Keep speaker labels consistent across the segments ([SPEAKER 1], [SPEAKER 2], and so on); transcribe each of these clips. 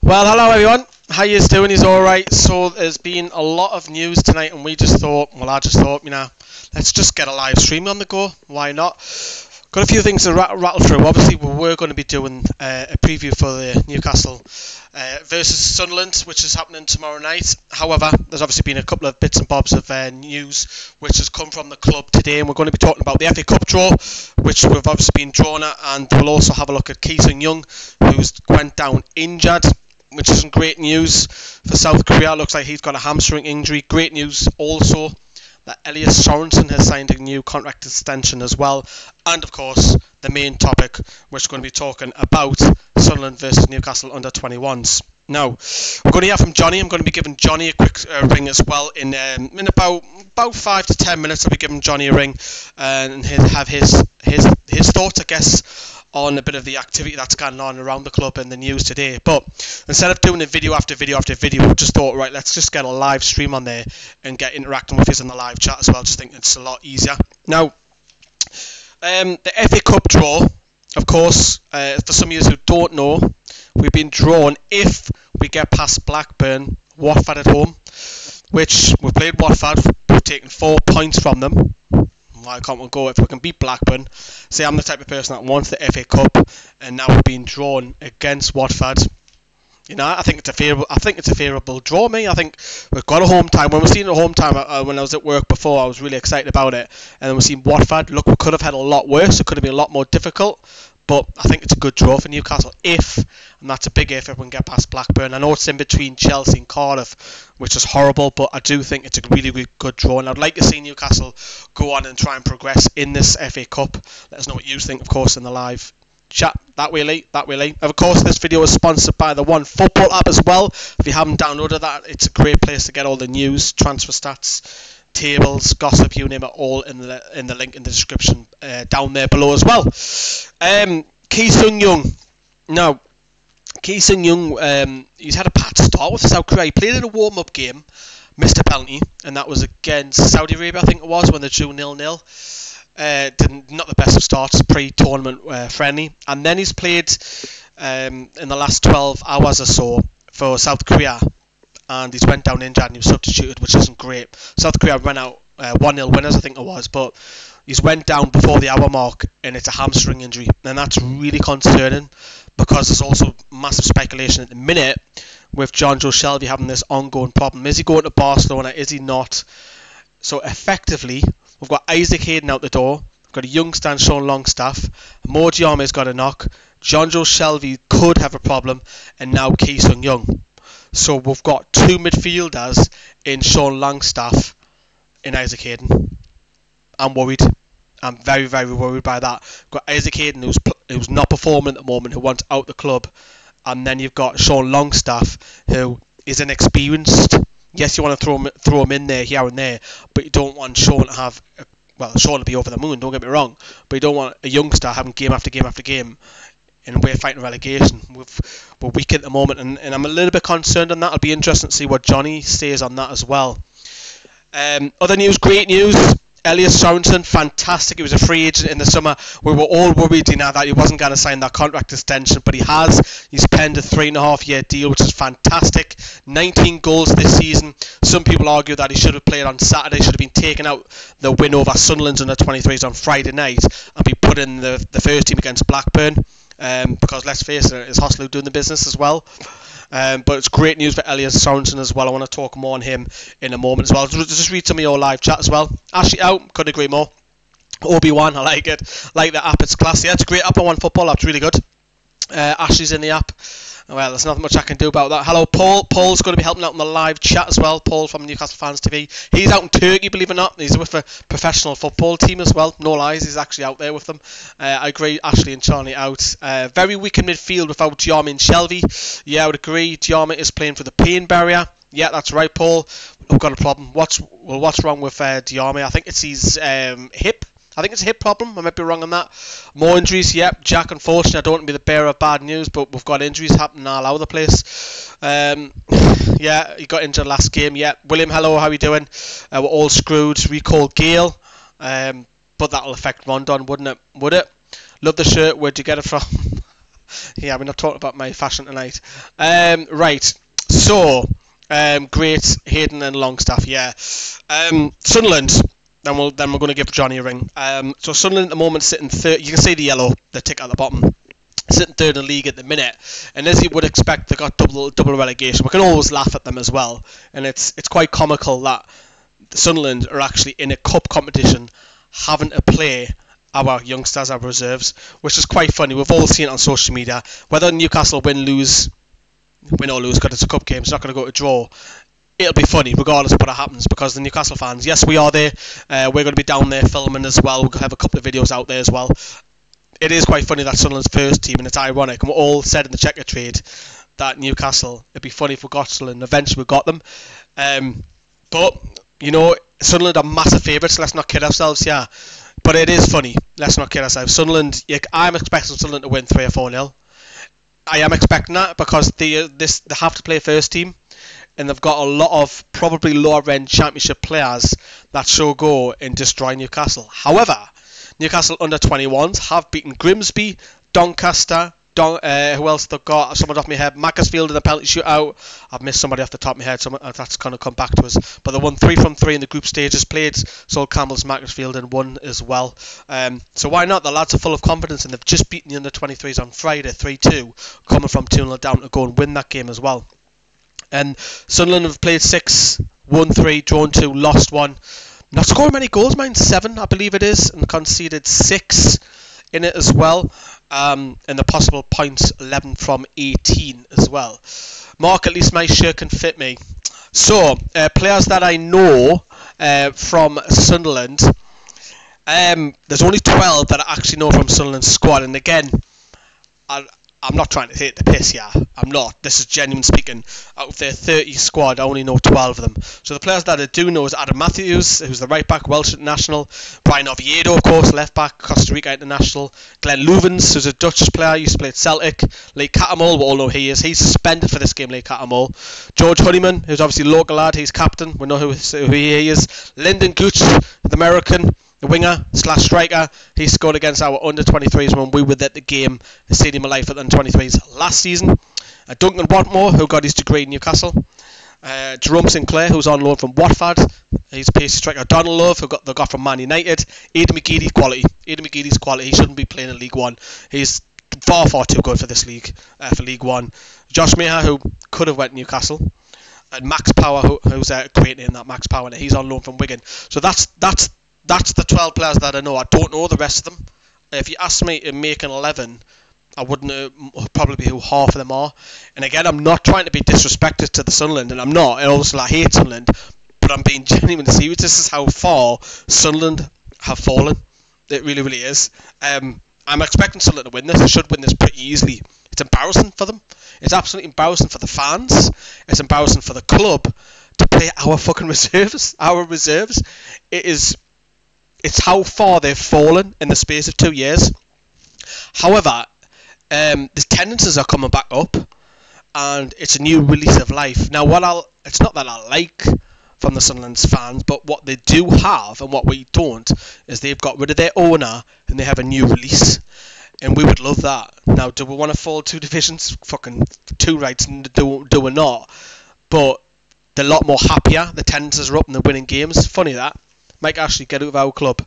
[SPEAKER 1] Well, hello everyone. How you doing? Is all right. So there's been a lot of news tonight, and I just thought, let's just get a live stream on the go. Why not? Got a few things to rattle through. Obviously, we were going to be doing a preview for the Newcastle versus Sunderland, which is happening tomorrow night. However, there's obviously been a couple of bits and bobs of news which has come from the club today, and we're going to be talking about the FA Cup draw, which we've obviously been drawn at, and we'll also have a look at Sung-yueng, who's went down injured, which isn't great news for South Korea. Looks like he's got a hamstring injury. Great news also that Sorensen has signed a new contract extension as well. And of course, the main topic, which we're going to be talking about, Sunderland versus Newcastle under 21s. Now, we're going to hear from Johnny. I'm going to be giving Johnny a quick ring as well. In about 5 to 10 minutes, I'll be giving Johnny a ring and he'll have his thoughts, I guess, on a bit of the activity that's going on around the club and the news today. But instead of doing a video after video after video, we just thought, right, let's just get a live stream on there and get interacting with us in the live chat as well. Just think it's a lot easier. Now, the FA Cup draw, of course, for some of you who don't know, we've been drawn if we get past Blackburn, Watford at home, which we've played Watford, we've taken 4 points from them. Why can't we go if we can beat Blackburn? Say I'm the type of person that wants the FA Cup, and now we're being drawn against Watford. You know, I think it's a favourable draw. I think we've got a home time. When we've seen a home time when I was at work before, I was really excited about it. And then we've seen Watford. Look, we could have had a lot worse. It could have been a lot more difficult. But I think it's a good draw for Newcastle if, and that's a big if we can get past Blackburn. I know it's in between Chelsea and Cardiff, which is horrible, but I do think it's a really, really good draw. And I'd like to see Newcastle go on and try and progress in this FA Cup. Let us know what you think, of course, in the live chat. That way late. Of course, this video is sponsored by the One Football app as well. If you haven't downloaded that, it's a great place to get all the news, transfer stats, tables, gossip, you name it, all in the link in the description down there below as well. Sung-yueng. Now, Sung-yueng, he's had a bad start with South Korea. He played in a warm-up game, missed a penalty, and that was against Saudi Arabia, I think it was, when they drew 0-0. Not the best of starts, pre-tournament friendly. And then he's played in the last 12 hours or so for South Korea, and he's went down injured and he was substituted, which isn't great. South Korea went out 1-0 winners, I think it was, but he's went down before the hour mark, and it's a hamstring injury, and that's really concerning because there's also massive speculation at the minute with Jonjo Shelvey having this ongoing problem. Is he going to Barcelona? Is he not? So effectively, we've got Isaac Hayden out the door. We've got a youngster, Sean Longstaff. Mo Diame's got a knock. Jonjo Shelvey could have a problem, and now Sung-yueng. So we've got 2 midfielders in Sean Longstaff and Isaac Hayden. I'm worried. I'm very, very worried by that. We've got Isaac Hayden, who's not performing at the moment, who wants out the club. And then you've got Sean Longstaff, who is inexperienced. Yes, you want to throw him in there, here and there, but you don't want Sean to have... Sean will be over the moon, don't get me wrong. But you don't want a youngster having game after game after game, and we're fighting relegation. We're weak at the moment, and I'm a little bit concerned on that. It'll be interesting to see what Johnny says on that as well. Other news, great news. Sorensen, fantastic. He was a free agent in the summer. We were all worried, that he wasn't going to sign that contract extension, but he has. He's penned a 3.5-year deal, which is fantastic. 19 goals this season. Some people argue that he should have played on Saturday, should have been taken out the win over Sunderland under 23s on Friday night and be put in the first team against Blackburn. Because let's face it, it's Hoslu doing the business as well. But it's great news for Sorensen as well. I want to talk more on him in a moment as well. Just read some of your live chat as well. Ashley out, couldn't agree more. Obi-Wan, I like it. Like the app, it's classy. Yeah, it's a great app on One Football app, it's really good. Ashley's in the app. Well, there's nothing much I can do about that. Hello, Paul. Paul's going to be helping out in the live chat as well. Paul from Newcastle Fans TV. He's out in Turkey, believe it or not. He's with a professional football team as well. No lies, he's actually out there with them. I agree, Ashley and Charlie out. Very weak in midfield without Diame and Shelvey. Yeah, I would agree. Diame is playing for the pain barrier. Yeah, that's right, Paul. We've got a problem. What's wrong with Diame? I think it's his hip. I think it's a hip problem. I might be wrong on that. More injuries, yep. Jack, unfortunately, I don't want to be the bearer of bad news, but we've got injuries happening all over the place. Yeah, he got injured last game. Yeah, William, hello, how are you doing? We're all screwed. Recall Gale. But that'll affect Rondon, wouldn't it? Would it? Love the shirt. Where'd you get it from? Yeah, we're not talking about my fashion tonight. Right. So, great Hayden and Longstaff. Yeah. Sunderland. Then we're going to give Johnny a ring. So Sunderland at the moment sitting third. You can see the yellow, the tick at the bottom. Sitting third in the league at the minute, and as you would expect, they got double relegation. We can always laugh at them as well, and it's quite comical that Sunderland are actually in a cup competition, having to play our youngsters, our reserves, which is quite funny. We've all seen it on social media. Whether Newcastle win or lose, because it's a cup game, it's not going to go to draw. It'll be funny regardless of what happens, because the Newcastle fans, yes, we are there. We're going to be down there filming as well. We'll have a couple of videos out there as well. It is quite funny that Sunderland's first team, and it's ironic. And we all said in the checker trade that Newcastle, it'd be funny if we got Sunderland. Eventually we got them. But, you know, Sunderland are massive favourites. Let's not kid ourselves, yeah. But it is funny. Let's not kid ourselves. Sunderland, I'm expecting Sunderland to win 3 or 4-0. I am expecting that because they have to play first team. And they've got a lot of probably lower-end championship players that shall go and destroy Newcastle. However, Newcastle under-21s have beaten Grimsby, Doncaster, who else they've got? Someone off my head. Macclesfield in the penalty shootout. I've missed somebody off the top of my head. That's going to come back to us. But they won 3 from 3 in the group stages. Played Sol Campbell's Macclesfield and won as well. So why not? The lads are full of confidence, and they've just beaten the under-23s on Friday 3-2, coming from 2-0 down to go and win that game as well. And Sunderland have played 6, won 3, drawn 2, lost 1. Not scoring many goals, mine 7, I believe it is, and conceded 6 in it as well. And the possible points 11 from 18 as well. Mark, at least my shirt can fit me. So, players that I know from Sunderland. There's only 12 that I actually know from Sunderland's squad, and again, I'm not trying to take the piss, yeah. I'm not. This is genuine speaking. Out of their 30 squad, I only know 12 of them. So the players that I do know is Adam Matthews, who's the right back, Welsh international. Brian Oviedo, of course, left back, Costa Rica international. Glenn Louvens, who's a Dutch player, used to play at Celtic. Lee Catamol, we all know who he is. He's suspended for this game, Lee Catamol. George Honeyman, who's obviously a local lad. He's captain. We know who he is. Lyndon Gooch, the American. The winger / striker, he scored against our under-23s when we were at the game, the Stadium of Life at the under-23s last season. Duncan Watmore, who got his degree in Newcastle. Jerome Sinclair, who's on loan from Watford. He's a pacey striker. Donald Love, who they got from Man United. Aidan McGeady's quality. He shouldn't be playing in League One. He's far too good for this league, for League One. Josh Maher, who could have went to Newcastle. And Max Power, who's a great name, that Max Power. He's on loan from Wigan. So that's the 12 players that I know. I don't know the rest of them. If you asked me to make an 11, I wouldn't know probably who half of them are. And again, I'm not trying to be disrespectful to the Sunderland, and I'm not. And also, I hate Sunderland, but I'm being genuinely serious. This is how far Sunderland have fallen. It really, really is. I'm expecting Sunderland to win this. They should win this pretty easily. It's embarrassing for them. It's absolutely embarrassing for the fans. It's embarrassing for the club to play our fucking reserves. Our reserves. It's how far they've fallen in the space of 2 years. However, the tendencies are coming back up, and it's a new release of life. Now, it's not that I like from the Sunderland's fans, but what they do have and what we don't is they've got rid of their owner and they have a new release, and we would love that. Now, do we want to fall 2 divisions? Fucking 2 rights, do we not? But they're a lot more happier. The tendencies are up and they're winning games. Funny that. Might actually get out of our club.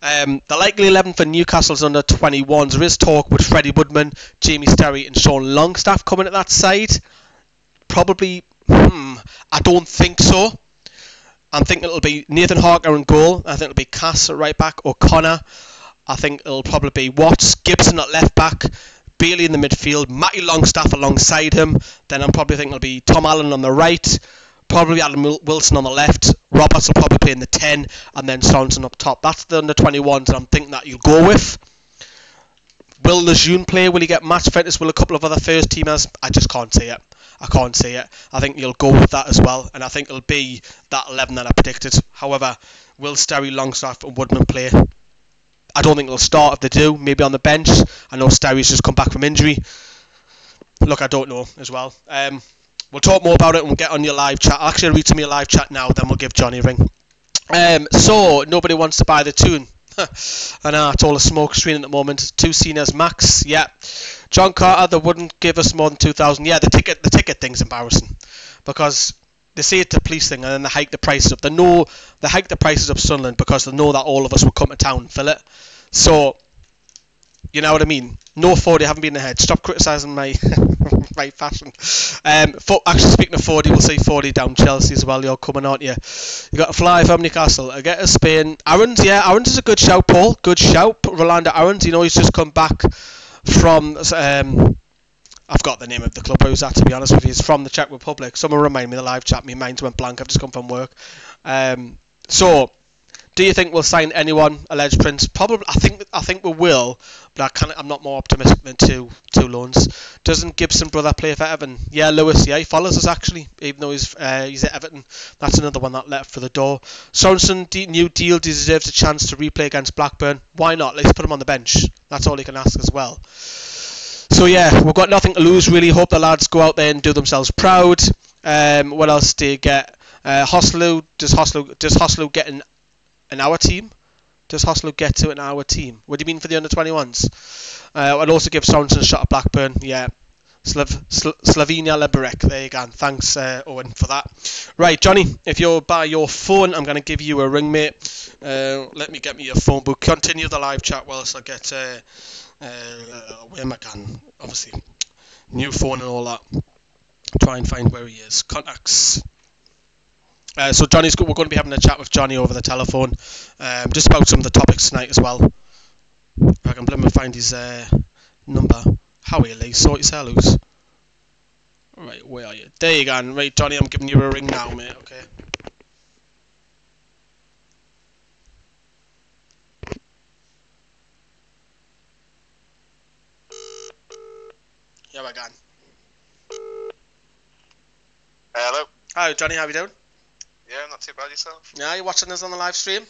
[SPEAKER 1] The likely 11 for Newcastle's under 21s. There is talk with Freddie Woodman, Jamie Sterry and Sean Longstaff coming at that side. Probably, I don't think so. I'm thinking it'll be Nathan Harker in goal. I think it'll be Cass at right back, O'Connor. I think it'll probably be Watts, Gibson at left back, Bailey in the midfield, Matty Longstaff alongside him. Then I'm probably thinking it'll be Tom Allen on the right. Probably Adam Wilson on the left. Roberts will probably play in the 10, and then Sorensen up top. That's the under-21s that I'm thinking that you'll go with. Will Lejeune play? Will he get match fitness? Will a couple of other first teamers? I just can't see it. I think you'll go with that as well, and I think it'll be that 11 that I predicted. However, will Sterry, Longstaff and Woodman play? I don't think they'll start. If they do, maybe on the bench. I know Sterry's just come back from injury. Look, I don't know as well. We'll talk more about it and we'll get on your live chat. I'll actually read some of your live chat now, then we'll give Johnny a ring. So, nobody wants to buy the tune. I know, it's all a smoke screen at the moment. 2 seniors max, yeah. John Carter, they wouldn't give us more than 2,000. Yeah, the ticket thing's embarrassing because they say it's a police thing and then they hike the prices up. They hike the prices up Sunderland because they know that all of us will come to town and fill it. So, you know what I mean? No 40, haven't been ahead. Stop criticising my my fashion. Actually, speaking of 40, we'll see 40 down Chelsea as well. You're coming, aren't you? You got to fly from Newcastle. I get to Spain. Aaron's, yeah, Aaron's is a good shout, Paul. Good shout. Rolando Aaron's, you know, he's just come back from... I've got the name of the club where he was at, to be honest with you. He's from the Czech Republic. Someone remind me of the live chat. My mind went blank. I've just come from work. So... Do you think we'll sign anyone, alleged Prince? Probably. I think we will, but I'm not more optimistic than two loans. Doesn't Gibson brother play for Everton? Yeah, Lewis. Yeah, he follows us actually, even though he's at Everton. That's another one that left for the door. Sorensen, new deal, deserves a chance to replay against Blackburn. Why not? Let's put him on the bench. That's all he can ask as well. So yeah, we've got nothing to lose really. Hope the lads go out there and do themselves proud. What else do you get? Hoslu. Does Hoslu get an our team? Does Hoslu get to an our team? What do you mean for the under-21s? I'd also give Sorensen a shot at Blackburn. Yeah. Slovenia Liberec. There you go. Thanks, Owen, for that. Right, Johnny, if you're by your phone, I'm going to give you a ring, mate. Let me get me your phone book. Continue the live chat whilst I get where am I can? Obviously, new phone and all that. Try and find where he is. Contacts. So we're going to be having a chat with Johnny over the telephone, just about some of the topics tonight as well. I can find his number. How are you, Lee? Sort yourself loose. Right, where are you? There you go. Right, Johnny, I'm giving you a ring now, mate. Okay. Yeah, we're gone.
[SPEAKER 2] Hello.
[SPEAKER 1] Hi, Johnny. How you doing?
[SPEAKER 2] Yeah, not too bad, yourself?
[SPEAKER 1] Yeah, you watching us on the live stream?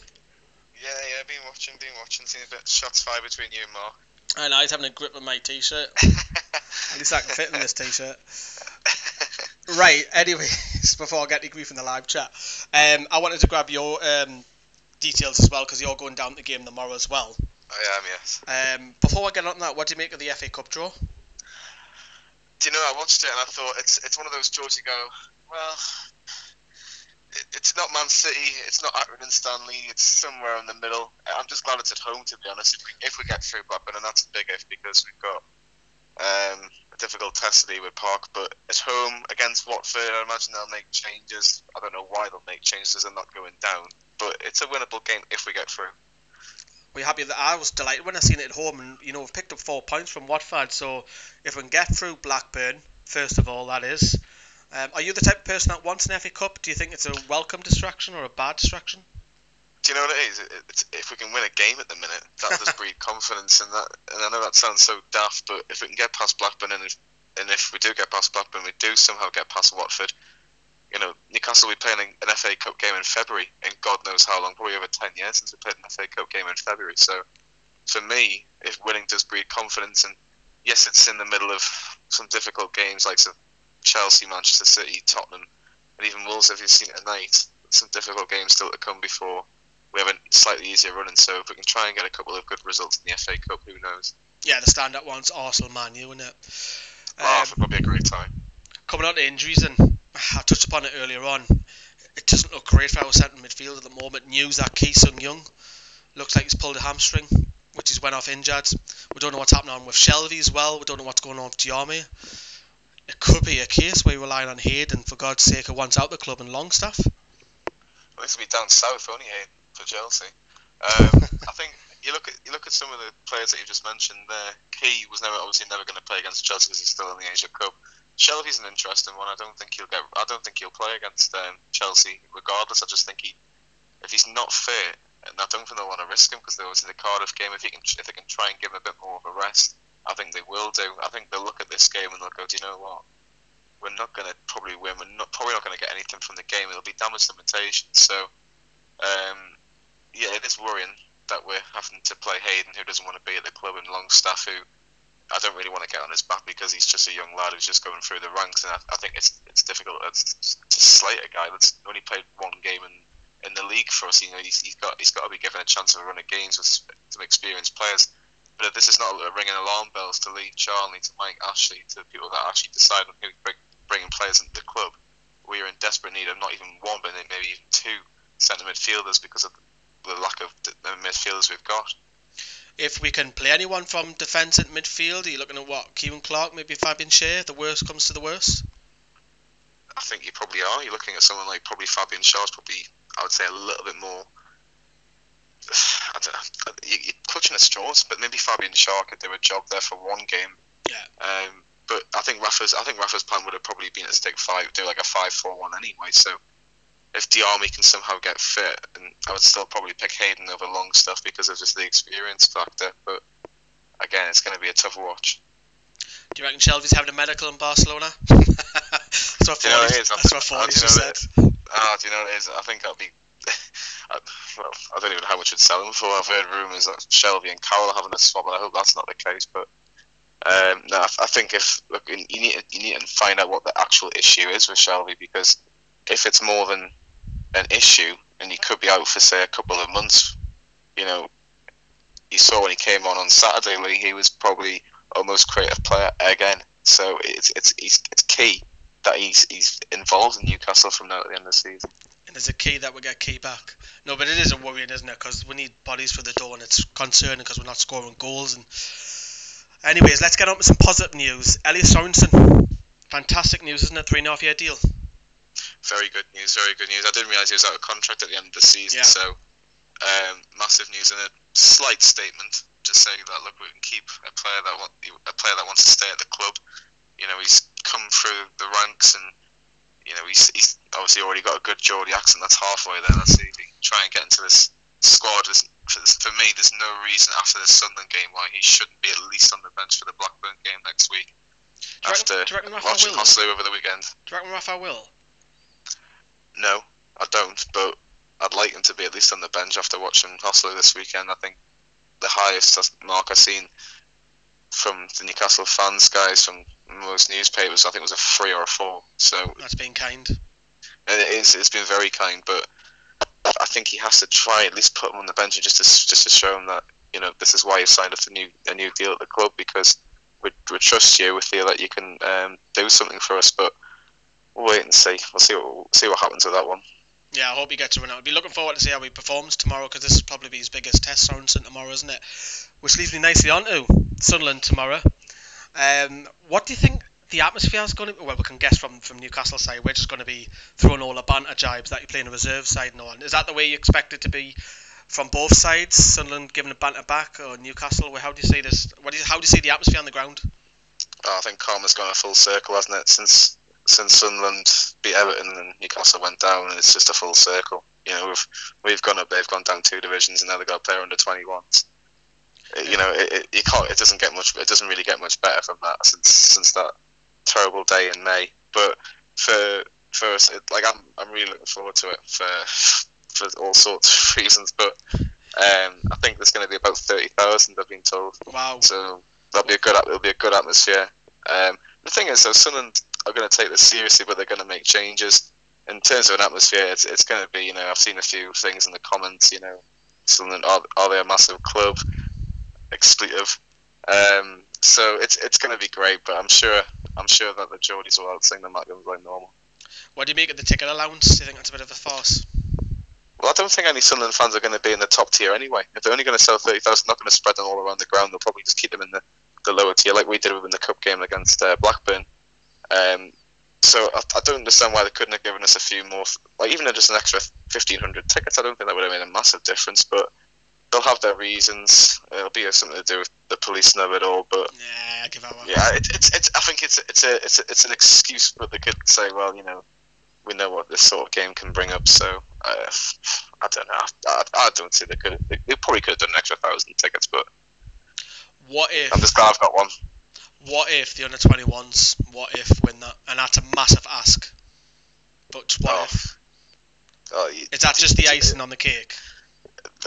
[SPEAKER 2] Yeah, been watching, seen a bit of shots fired between you and Mark.
[SPEAKER 1] I know, he's having a grip of my t-shirt. At least I can fit in this t-shirt. Right, anyways, before I get any grief in the live chat, I wanted to grab your details as well, because you're going down to the game tomorrow as well.
[SPEAKER 2] I am, yes.
[SPEAKER 1] Before I get on that, what do you make of the FA Cup draw?
[SPEAKER 2] Do you know, I watched it and I thought it's one of those draws you go, well... It's not Man City, it's not Accrington Stanley, it's somewhere in the middle. I'm just glad it's at home, to be honest, if we get through Blackburn, and that's a big if because we've got a difficult test today with Park, but at home against Watford, I imagine they'll make changes. I don't know why they'll make changes, they're not going down, but it's a winnable game if we get through.
[SPEAKER 1] Were you happy that I was delighted when I seen it at home, and you know, we've picked up 4 points from Watford, so if we can get through Blackburn, first of all, that is... are you the type of person that wants an FA Cup? Do you think it's a welcome distraction or a bad distraction?
[SPEAKER 2] Do you know what it is? It's if we can win a game at the minute, that'll just breed confidence. And I know that sounds so daft, but if we can get past Blackburn, and if we do get past Blackburn, we do somehow get past Watford. You know, Newcastle will be playing an FA Cup game in February, and God knows how long, probably over 10 years since we played an FA Cup game in February. So, for me, if winning does breed confidence, and yes, it's in the middle of some difficult games like some Chelsea, Manchester City, Tottenham, and even Wolves, if you've seen it tonight, some difficult games still to come before we have a slightly easier run, and so if we can try and get a couple of good results in the FA Cup, who knows?
[SPEAKER 1] Yeah, the standout one's Arsenal, Man U, isn't it?
[SPEAKER 2] It'll probably be a great time.
[SPEAKER 1] Coming on to injuries, and I touched upon it earlier on, it doesn't look great for our central midfield at the moment. News that Sung-yueng looks like he's pulled a hamstring, which he's went off injured. We don't know what's happening on with Shelby as well. We don't know what's going on with Diarmi. It could be a case where you're relying on Hayden, for God's sake, who wants out the club, and Longstaff.
[SPEAKER 2] Well, this will be down south, only Hayden for Chelsea. I think you look at some of the players that you just mentioned there. Key was obviously never going to play against Chelsea because he's still in the Asia Cup. Shelby's an interesting one. I don't think he'll play against Chelsea regardless. I just think if he's not fit, and I don't think they'll want to risk him because they're obviously the Cardiff game. If they can try and give him a bit more of a rest, I think they will do. I think they'll look at this game and they'll go, do you know what? We're not going to probably win. Probably not going to get anything from the game. It'll be damage limitation. So, yeah, it is worrying that we're having to play Hayden, who doesn't want to be at the club, and Longstaff, who I don't really want to get on his back because he's just a young lad who's just going through the ranks. And I think it's difficult to slate a guy that's only played one game in in the league for us. You know, he's got to be given a chance of a run of games with some experienced players. But if this is not ringing alarm bells to Lee Charnley, to Mike Ashley, to the people that actually decide on who bringing players into the club, we are in desperate need of not even one, but maybe even two centre midfielders because of the lack of the midfielders we've got. If
[SPEAKER 1] we can play anyone from defence and midfield, are you looking at what? Kieran Clark, maybe Fabian Schär, the worst comes to the worst?
[SPEAKER 2] I think you probably are. You're looking at someone like probably Fabian Schär's probably, I would say, a little bit more. I don't know. You're clutching at straws, but maybe Fabian Schär could do a job there for one game.
[SPEAKER 1] Yeah.
[SPEAKER 2] But I think Rafa's plan would have probably been to do like a 5-4-1 anyway. So if Diarmi can somehow get fit, and I would still probably pick Hayden over Longstaff because of just the experience factor. But again, it's going to be a tough watch.
[SPEAKER 1] Do you reckon Shelby's having a medical in Barcelona? That's what Forney said.
[SPEAKER 2] Do you know what it is? I think that'll be. Well, I don't even know how much it'd sell him for. I've heard rumours that Shelby and Carroll are having a swap, and I hope that's not the case. But no, I think you need to find out what the actual issue is with Shelby, because if it's more than an issue, and he could be out for say a couple of months, you know, you saw when he came on Saturday, Lee, he was probably our most creative player again. So it's key that he's involved in Newcastle from now at the end of the season.
[SPEAKER 1] And there's a key that we get key back. No, but it is a worrying, isn't it? Because we need bodies for the door, and it's concerning because we're not scoring goals. And anyways, let's get on with some positive news. Elias Sorensen, fantastic news, isn't it? 3.5-year deal.
[SPEAKER 2] Very good news. Very good news. I didn't realise he was out of contract at the end of the season. Yeah. So massive news, and a slight statement to say that look, we can keep a player that wants to stay at the club. You know, he's come through the ranks, and you know he's obviously already got a good Geordie accent. That's halfway there. Let's see if he can try and get into this squad. For me, there's no reason after the Sunderland game why he shouldn't be at least on the bench for the Blackburn game next week. After watching Hosler over the weekend.
[SPEAKER 1] Do you reckon Rafa will?
[SPEAKER 2] No, I don't. But I'd like him to be at least on the bench after watching Hosler this weekend. I think the highest mark I've seen from the Newcastle fans, guys, from most newspapers, I think it was a 3 or a 4. So
[SPEAKER 1] that's been kind.
[SPEAKER 2] It is. It's been very kind, but I think he has to try at least put him on the bench just to show him that, you know, this is why you signed up to a new deal at the club, because we trust you. We feel that you can do something for us, but we'll wait and see. We'll see what happens with that one.
[SPEAKER 1] Yeah, I hope he gets a run out. I'll be looking forward to see how he performs tomorrow, because this will probably be his biggest test, Sorensen, tomorrow, isn't it? Which leads me nicely on to Sunderland tomorrow. What do you think the atmosphere is going to be? Well, we can guess from Newcastle side, we're just going to be throwing all the banter jibes that you're playing a reserve side and all. Is that the way you expect it to be from both sides? Sunderland giving the banter back, or Newcastle? How do you see this? How do you see the atmosphere on the ground?
[SPEAKER 2] I think karma's gone a full circle, hasn't it? Since Sunderland beat Everton and Newcastle went down, and it's just a full circle. You know, we've gone up, they've gone down 2 divisions, and now they've got a player under 21s. You know, you can't. It doesn't get much. It doesn't really get much better from that since that terrible day in May. But for us, I'm really looking forward to it for all sorts of reasons. But I think there's going to be about 30,000. I've been told.
[SPEAKER 1] Wow.
[SPEAKER 2] So it'll be a good atmosphere. The thing is, though, Sunderland are going to take this seriously, but they're going to make changes. In terms of an atmosphere, it's going to be, you know, I've seen a few things in the comments, you know, Sunderland, are they a massive club? Expletive. So it's going to be great, but I'm sure that the Geordies will outsing the Magnums like normal.
[SPEAKER 1] What do you make of the ticket allowance? Do you think that's a bit of a farce?
[SPEAKER 2] Well, I don't think any Sunderland fans are going to be in the top tier anyway. If they're only going to sell 30,000, they're not going to spread them all around the ground. They'll probably just keep them in the lower tier, like we did in the cup game against Blackburn. So I don't understand why they couldn't have given us a few more, like even just an extra 1,500 tickets. I don't think that would have made a massive difference, but they'll have their reasons. It'll be something to do with the policing of it all, but
[SPEAKER 1] yeah, I give that one.
[SPEAKER 2] Yeah, I think it's an excuse, but they could say, well, you know, we know what this sort of game can bring up. So I don't know. I don't see they probably could have done an extra 1,000 tickets, but
[SPEAKER 1] what if?
[SPEAKER 2] I'm just glad I've got one.
[SPEAKER 1] What if the under-21s? What if win that? And that's a massive ask. But what if? Is that just the icing on the cake?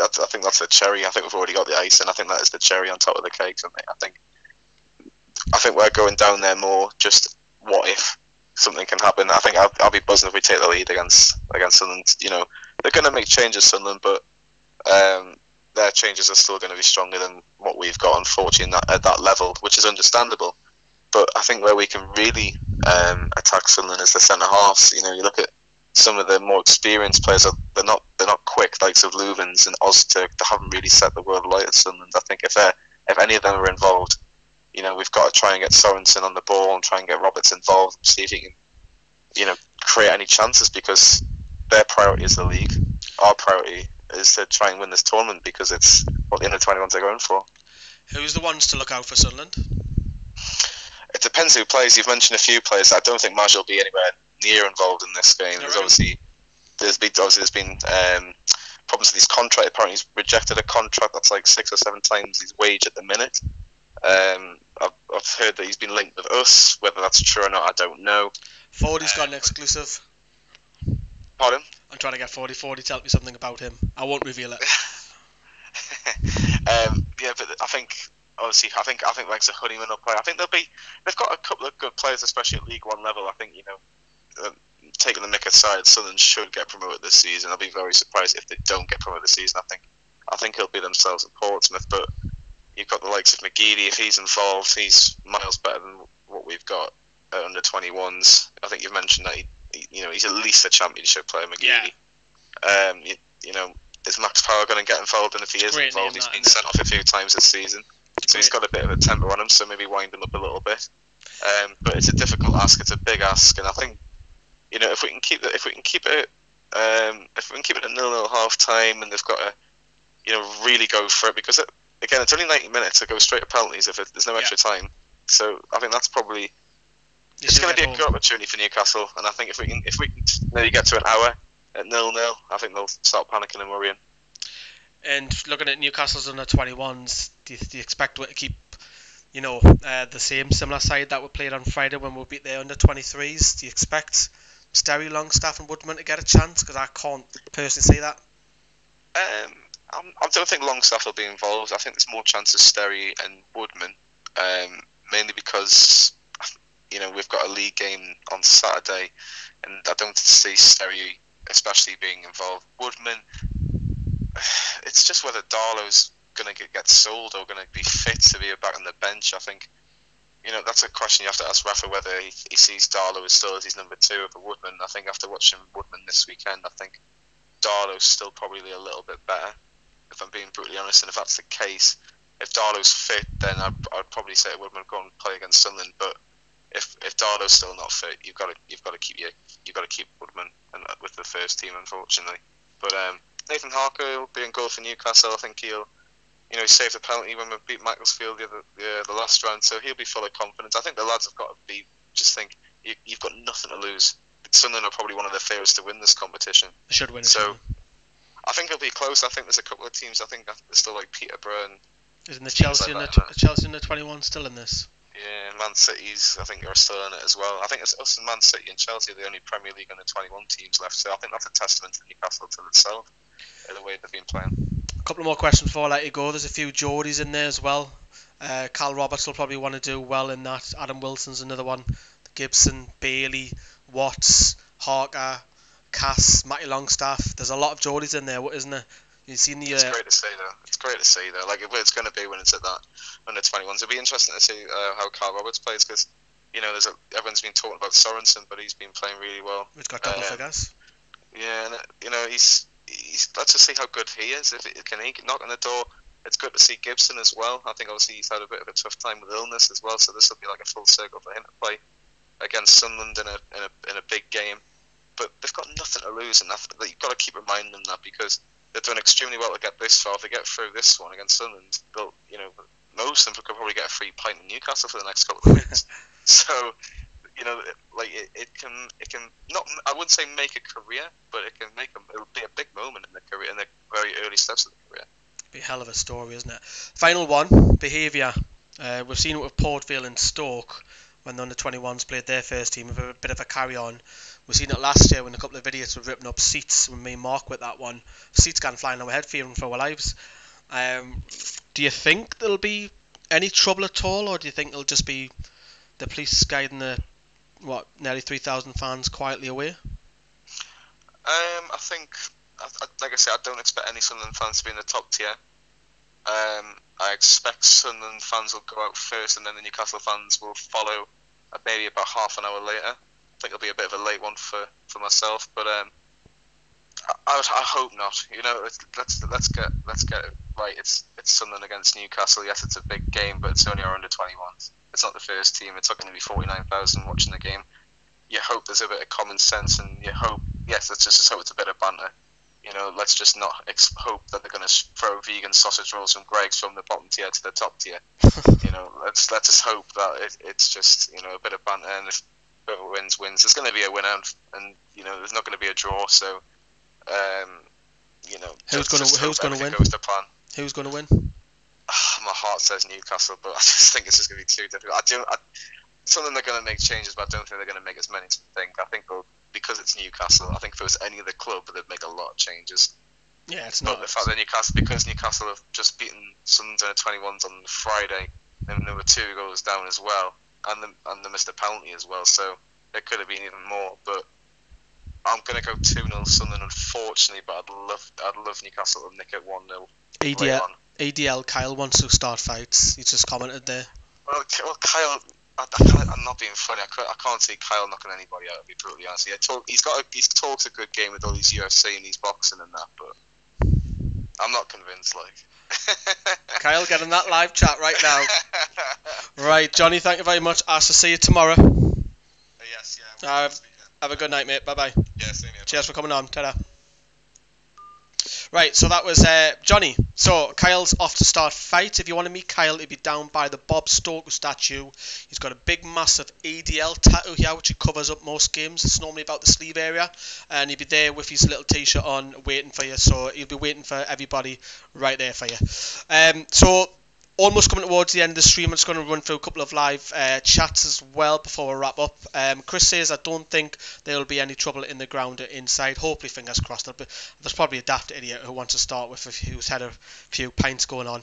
[SPEAKER 2] I think that's the cherry. I think we've already got the icing. I think that is the cherry on top of the cake. I think we're going down there more just what if something can happen. I think I'll be buzzing if we take the lead against Sunderland. You know, they're going to make changes, Sunderland, but their changes are still going to be stronger than what we've got, unfortunately, at that level, which is understandable. But I think where we can really attack Sunderland is the centre halves. You look at some of the more experienced players. They're not quick, likes of Leuven's and Ozturk. They haven't really set the world alight at Sunderland. I think if any of them are involved, we've got to try and get Sorensen on the ball and try and get Roberts involved, and see if he can, create any chances, because their priority is the league. Our priority is to try and win this tournament, because it's what the under-21s are going for. Who's
[SPEAKER 1] the ones to look out for Sunderland?
[SPEAKER 2] It depends who plays. You've mentioned a few players. I don't think Maj will be anywhere near involved in this game. There's been problems with his contract. Apparently, he's rejected a contract that's like 6 or 7 times his wage at the minute. I've heard that he's been linked with us. Whether that's true or not, I don't know.
[SPEAKER 1] 40's got an exclusive.
[SPEAKER 2] Pardon?
[SPEAKER 1] I'm trying to get 40. Tell me something about him. I won't reveal it.
[SPEAKER 2] But I think like Honeyman will play. I think they've got a couple of good players, especially at League One level. I think taking the mick aside, Sunderland should get promoted this season. I'll be very surprised if they don't get promoted this season. I think it'll be themselves at Portsmouth. But you've got the likes of McGeady. If he's involved, he's miles better than what we've got at under 21s. I think you've mentioned that he's at least a championship player, McGeady. Yeah. Is Max Power going to get involved? And if he is involved, he's been sent off a few times this season. So he's got a bit of a temper on him, so maybe wind him up a little bit. But it's a difficult ask. It's a big ask, and I think if we can keep it at 0-0 half time, and they've got to really go for it, because it's only 90 minutes to go straight to penalties if there's no extra time. So I think that's probably it's going to be a good opportunity for Newcastle, and I think if we can maybe get to an hour at 0-0, I think they'll start panicking and worrying.
[SPEAKER 1] And looking at Newcastle's under 21s, do you expect to keep, the similar side that we played on Friday when we beat their under 23s? Do you expect Sterry, Longstaff, and Woodman to get a chance? Because I can't personally see that.
[SPEAKER 2] I don't think Longstaff will be involved. I think there's more chances Sterry and Woodman, mainly because we've got a league game on Saturday, and I don't see Sterry especially being involved. Woodman, it's just whether Darlow's going to get sold or going to be fit to be back on the bench. I think that's a question you have to ask Rafa, whether he sees Darlow as still as his number 2 over Woodman. I think after watching Woodman this weekend, I think Darlow's still probably a little bit better, if I'm being brutally honest. And if that's the case, if Darlow's fit, then I'd probably say Woodman go and play against Sunderland. But if Darlow's still not fit, you've got to keep Woodman with the first team, unfortunately. But Nathan Harker will be in goal for Newcastle. I think he'll he saved a penalty when we beat Macclesfield the last round, so he'll be full of confidence. I think the lads have got to think you've got nothing to lose. Sunderland are probably one of the favourites to win this competition.
[SPEAKER 1] They should win it.
[SPEAKER 2] So I think it'll be close. I think there's a couple of teams. I think there's still like Peterborough and
[SPEAKER 1] isn't the Chelsea and the Chelsea and the 21 still in this?
[SPEAKER 2] Yeah, Man City's I think are still in it as well. I think it's us and Man City and Chelsea are the only Premier League under 21 teams left. So I think that's a testament to Newcastle to itself, the way they've been playing.
[SPEAKER 1] A couple of more questions before I let you go. There's a few Geordies in there as well. Carl Roberts will probably want to do well in that. Adam Wilson's another one. Gibson, Bailey, Watts, Harker, Cass, Matty Longstaff. There's a lot of Geordies in there, isn't there? You've seen the.
[SPEAKER 2] It's great to see though. It's great to see though. Like it's going to be when it's at that under 21s. It'll be interesting to see how Carl Roberts plays, because everyone's been talking about Sorensen, but he's been playing really well.
[SPEAKER 1] He's got double figures.
[SPEAKER 2] Yeah, and he's let's just see how good he is. If he can knock on the door. It's good to see Gibson as well. I think obviously he's had a bit of a tough time with illness as well, so this will be like a full circle for him to play against Sunderland in a big game. But they've got nothing to lose, and you've got to keep reminding them that, because they've done extremely well to get this far. If they get through this one against Sunderland, they'll, most of them could probably get a free pint in Newcastle for the next couple of weeks. So, it can not, I wouldn't say make a career, but it'll be a big moment in the career, in the very early steps of the career.
[SPEAKER 1] Be a hell of a story, isn't it? Final one, behaviour. We've seen it with Port Vale and Stoke when the under-21s played their first team with a bit of a carry-on. We've seen it last year when a couple of idiots were ripping up seats when me and Mark with that one. Seats gone flying overhead, fearing for our lives. Do you think there'll be any trouble at all, or do you think it'll just be the police guiding the nearly 3,000 fans quietly away?
[SPEAKER 2] I like I said, I don't expect any Sunderland fans to be in the top tier. I expect Sunderland fans will go out first, and then the Newcastle fans will follow maybe about half an hour later. I think it'll be a bit of a late one for myself, but I hope not. You know, let's get it right. It's Sunderland against Newcastle. Yes, it's a big game, but it's only our under-21s. It's not the first team. It's not going to be 49,000 watching the game. You hope there's a bit of common sense, and you hope, yes, let's just hope it's a bit of banter. You know, let's just not hope that they're going to throw vegan sausage rolls from Greg's from the bottom tier to the top tier. You know, let's just hope that it's just, you know, a bit of banter, and if whoever wins. There's going to be a winner, and you know, there's not going to be a draw. So, you know, who's going to win? Goes to plan.
[SPEAKER 1] Who's going to win?
[SPEAKER 2] My heart says Newcastle, but I just think it's just going to be too difficult. Something they're going to make changes, but I don't think they're going to make as many as we think. I think because it's Newcastle, I think if it was any other club, they'd make a lot of changes.
[SPEAKER 1] Yeah, it's
[SPEAKER 2] but
[SPEAKER 1] not.
[SPEAKER 2] The fact that Newcastle have just beaten Sunderland under-21s on Friday, and there were 2 goals down as well, and they missed a penalty as well, so it could have been even more. But I'm going to go 2-0 Sunderland, unfortunately, but I'd love Newcastle to nick it 1-0.
[SPEAKER 1] ADL Kyle wants to start fights. He just commented there.
[SPEAKER 2] Well, Kyle, I'm not being funny. I can't see Kyle knocking anybody out, to be brutally honest. He's talked a good game with all these UFC and these boxing and that, but I'm not convinced.
[SPEAKER 1] Kyle, get in that live chat right now. Right, Johnny, thank you very much. I'll see you tomorrow.
[SPEAKER 2] Yes, yeah.
[SPEAKER 1] Have a good night, mate. Bye bye.
[SPEAKER 2] Yeah, same here.
[SPEAKER 1] Cheers for coming on. Ta-da. Right, so that was Johnny. So Kyle's off to start fight. If you want to meet Kyle, he'll be down by the Bob Stoker statue. He's got a big, massive ADL tattoo here, which he covers up most games. It's normally about the sleeve area, and he'll be there with his little t-shirt on, waiting for you. So he'll be waiting for everybody right there for you. So almost coming towards the end of the stream. I'm just going to run through a couple of live chats as well before we wrap up. Chris says, I don't think there will be any trouble in the ground or inside. Hopefully, fingers crossed. There's probably a daft idiot who wants to start with who's had a few pints going on.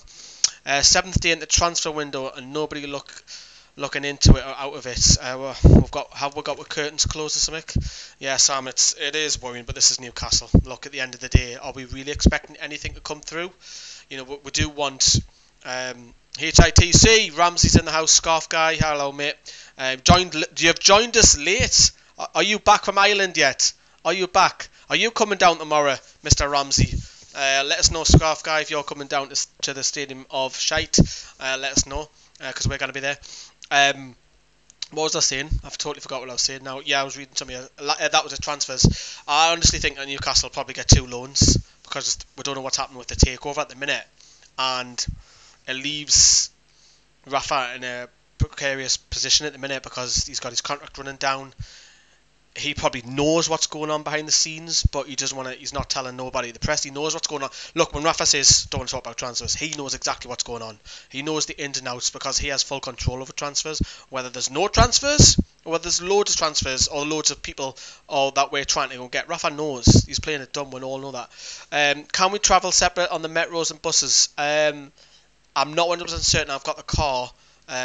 [SPEAKER 1] 7th day in the transfer window and nobody looking into it or out of it. Have we got with curtains closed or something? Yeah, Sam, it is worrying, but this is Newcastle. Look, at the end of the day, are we really expecting anything to come through? You know, we do want... HITC, Ramsey's in the house, Scarf Guy, hello mate. You have joined us late. Are you back from Ireland yet? Are you back? Are you coming down tomorrow, Mr. Ramsey? Let us know, Scarf Guy, if you're coming down to the Stadium of Shite. Let us know, because we're going to be there. What was I saying? I've totally forgot what I was saying now. Yeah, I was reading something. That was the transfers. I honestly think that Newcastle will probably get 2 loans, because we don't know what's happening with the takeover at the minute. And it leaves Rafa in a precarious position at the minute because he's got his contract running down. He probably knows what's going on behind the scenes, but he's not telling nobody. The press, he knows what's going on. Look, when Rafa says don't want to talk about transfers, he knows exactly what's going on. He knows the ins and outs because he has full control over transfers. Whether there's no transfers, or whether there's loads of transfers, or loads of people that we're trying to go get. Rafa knows. He's playing it dumb, we all know that. Can we travel separate on the metros and buses? I'm not 100% certain. I've got the car,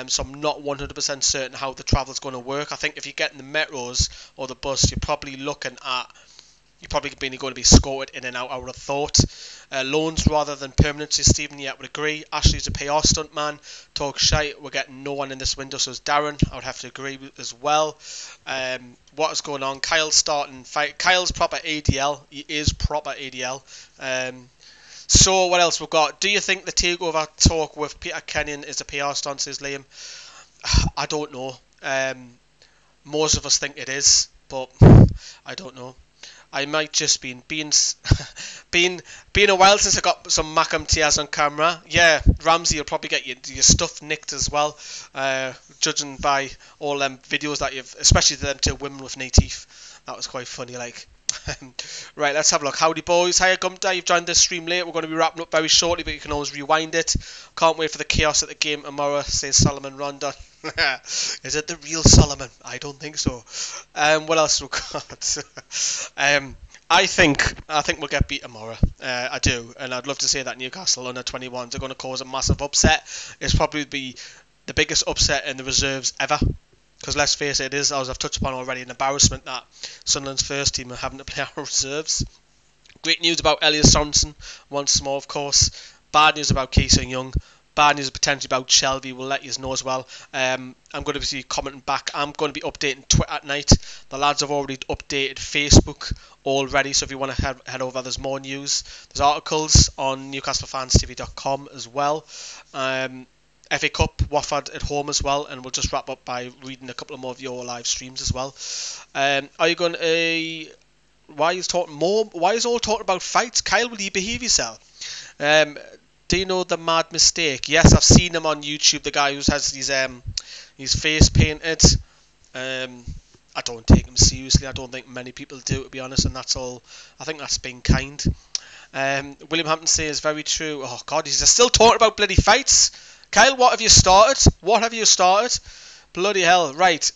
[SPEAKER 1] so I'm not 100% certain how the travel's going to work. I think if you get in the metros or the bus, you're probably going to be escorted in and out, I would have thought. Loans rather than permanency, Stephen, yeah, would agree. Ashley's a PR stunt man. Talk shite, we're getting no one in this window, so is Darren. I would have to agree with as well. What is going on? Kyle's starting fight. Kyle's proper ADL. He is proper ADL. So what else we've got? Do you think the takeover talk with Peter Kenyon is a PR stunt, says Liam? I don't know. Most of us think it is, but I don't know. I might just been a while since I got some Macam tears on camera. Yeah, Ramsey will probably get your stuff nicked as well, judging by all them videos that especially them 2 women with no teeth. That was quite funny, like. Right, let's have a look. Howdy boys, hiya Gumda, you've joined this stream late. We're going to be wrapping up very shortly, but you can always rewind it. Can't wait for the chaos at the game tomorrow, says Solomon Ronda. Is it the real Solomon? I don't think so. What else we got? I think we'll get beat tomorrow. I do, and I'd love to say that Newcastle under 21s are going to cause a massive upset. It's probably the biggest upset in the reserves ever. Because let's face it, it is, as I've touched upon already, an embarrassment that Sunderland's first team are having to play our reserves. Great news about Elias Sorensen, once more, of course. Bad news about Ki Sung-yueng. Bad news potentially about Shelby. We'll let you know as well. I'm going to be commenting back. I'm going to be updating Twitter at night. The lads have already updated Facebook already, so if you want to head over, there's more news. There's articles on newcastlefanstv.com as well. FA Cup, Watford at home as well, and we'll just wrap up by reading a couple of more of your live streams as well. Are you going to... Why is all talking about fights? Kyle, will you behave yourself? Do you know the mad mistake? Yes, I've seen him on YouTube. The guy who has his face painted. I don't take him seriously. I don't think many people do, to be honest. And that's all. I think that's being kind. William Hampton says very true. Oh God, he's still talking about bloody fights. Kyle, what have you started? Bloody hell. Right,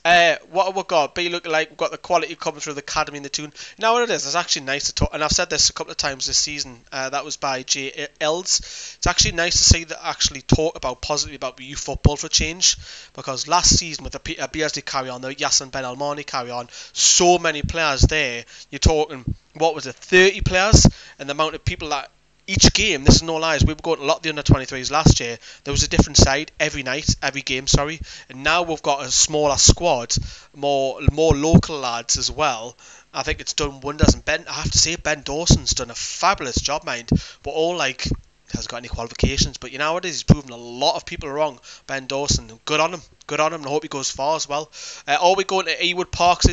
[SPEAKER 1] what have we got? Be looking like we've got the quality coming through the academy and the tune. Now what it is, it's actually nice to talk, and I've said this a couple of times this season, that was by J. Els. It's actually nice to see that actually talk about positively about youth football for a change, because last season with the BSD carry on, the Yassin Ben Almani carry on, so many players there, you're talking, what was it, 30 players, and the amount of people that each game, this is no lies, we were going to a lot of the under-23s last year. There was a different side every game, and now we've got a smaller squad, more local lads as well. I think it's done wonders, and I have to say, Ben Dawson's done a fabulous job, mind, but all like, hasn't got any qualifications, but you know what it is, he's proven a lot of people wrong. Ben Dawson, good on him, and I hope he goes far as well. Are we going to Ewood Parks?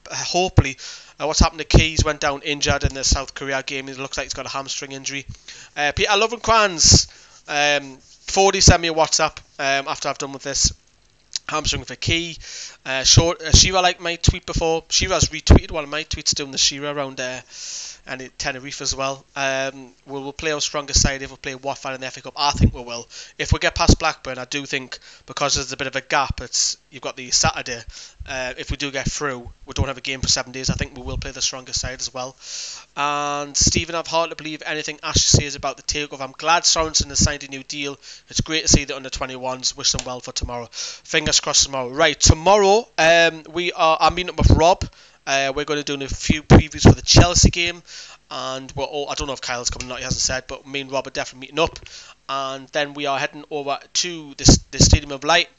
[SPEAKER 1] Hopefully. What's happened to Keys? Went down injured in the South Korea game. It looks like he's got a hamstring injury. Peter Lovenkranz, 40, send me a WhatsApp after I've done with this. Hamstring for Key. Shira liked my tweet before. Shira's retweeted one of my tweets doing the Shira around and Tenerife as well. We'll play our strongest side if we play Watford in the FA Cup. I think we will. If we get past Blackburn, I do think, because there's a bit of a gap, you've got the Saturday. If we do get through, we don't have a game for 7 days. I think we will play the strongest side as well. And Stephen, I've hard to believe anything Ash says about the takeover. I'm glad Sorensen has signed a new deal. It's great to see the under-21s. Wish them well for tomorrow. Fingers crossed tomorrow. Right, tomorrow I'm meeting up with Rob. We're going to do a few previews for the Chelsea game, and I don't know if Kyle's coming or not, he hasn't said, but me and Rob are definitely meeting up, and then we are heading over to the Stadium of Light,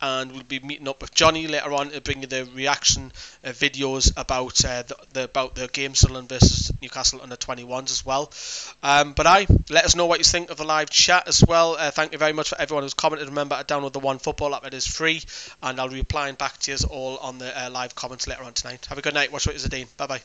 [SPEAKER 1] and we'll be meeting up with Johnny later on to bring you the reaction videos about the game Sunderland versus Newcastle under 21s as well. Let us know what you think of the live chat as well. Thank you very much for everyone who's commented. Remember to download the One Football app, it is free, and I'll be replying back to you all on the live comments later on tonight. Have a good night. Watch what you're doing. Bye bye.